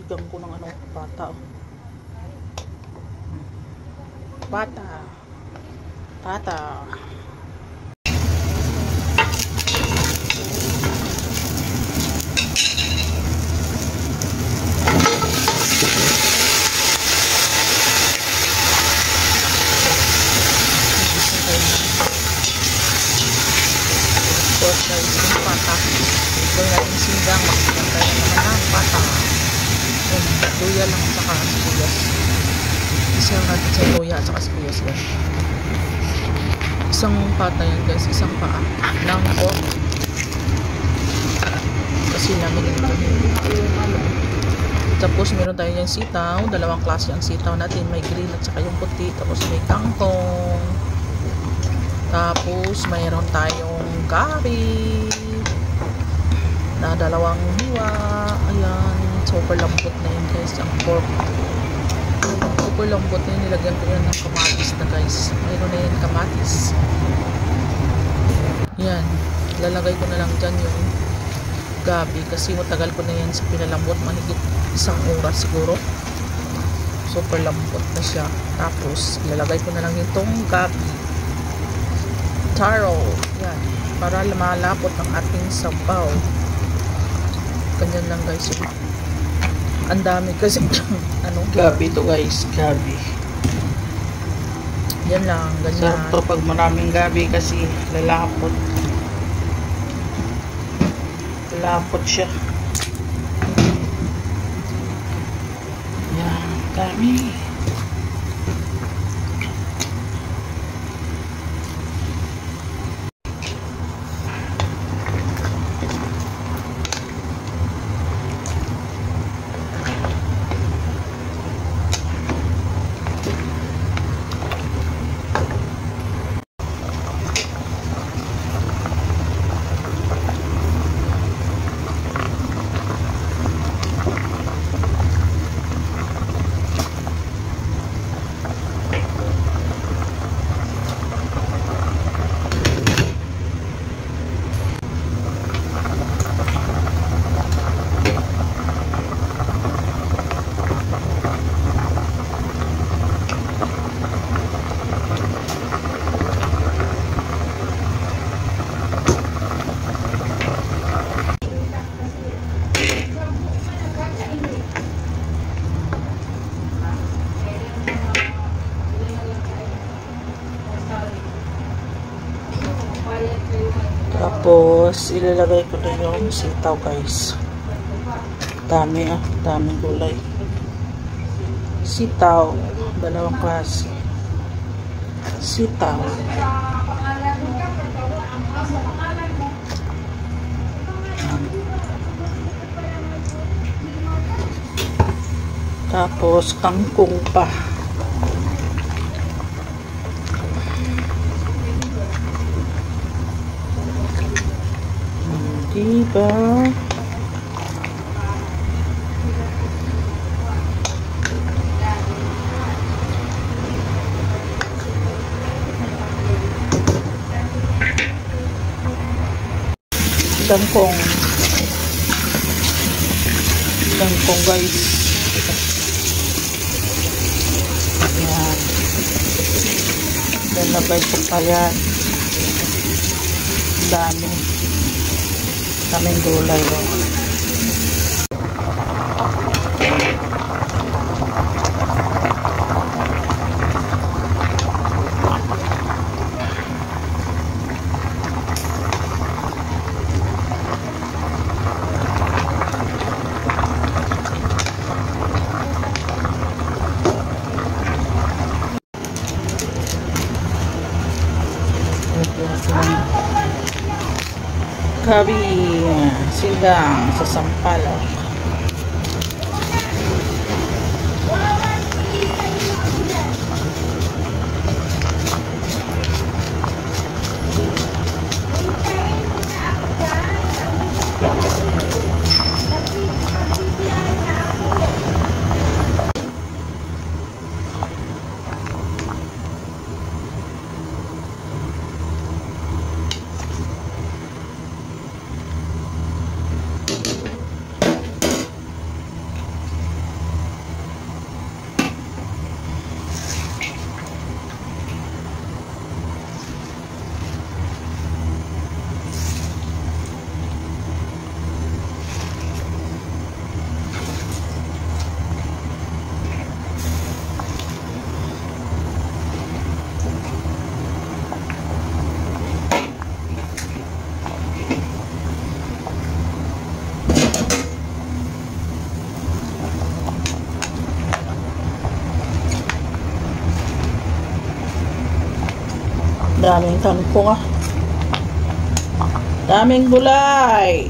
Lagyan ko ng ano, bata. Bata. Bata. Guys, yung pata. Ito natin sindang. Makikita naman ang pata. Luya lang saka sibuyas. Isang natin sa luya at saka sibuyas yan. Isang pata yan guys. Isang paa ng pork. Kasi namin ito. Tapos meron tayo yung sitaw. Dalawang klase ang sitaw natin. May green at saka yung puti. Tapos may kangkong. Tapos mayroon tayong gabi na dalawang hiwa. Ayan, super lambot na yun guys ang pork. Super lambot na yun. Nilagyan ko yan ng kamatis na guys. Mayroon na yun kamatis. Yan, lalagay ko na lang dyan yung gabi kasi matagal ko na yan sa pinalambot. Mahigit 1 oras siguro. Super lambot na siya. Tapos ilalagay ko na lang itong gabi. Taro. Yan. Para lumalapot ang ating sabaw. Ganyan lang guys. Ang dami kasi ano? Gabi to guys. Gabi. Yan lang. Ganyan. Sarap to pag maraming gabi kasi lalapot. Lalapot siya. Yan. Dami. Tapos, ilalagay ko na yung sitaw guys. Dami daming gulay. Sitaw, dalawang klase. Sitaw. Tapos, kangkong pa. Diba? Kangkong guys. Yan. Lalagay ko pa yan. Daming gulay. Gabi, sindang sa sampalok. Daming kangkong ah. Daming gulay.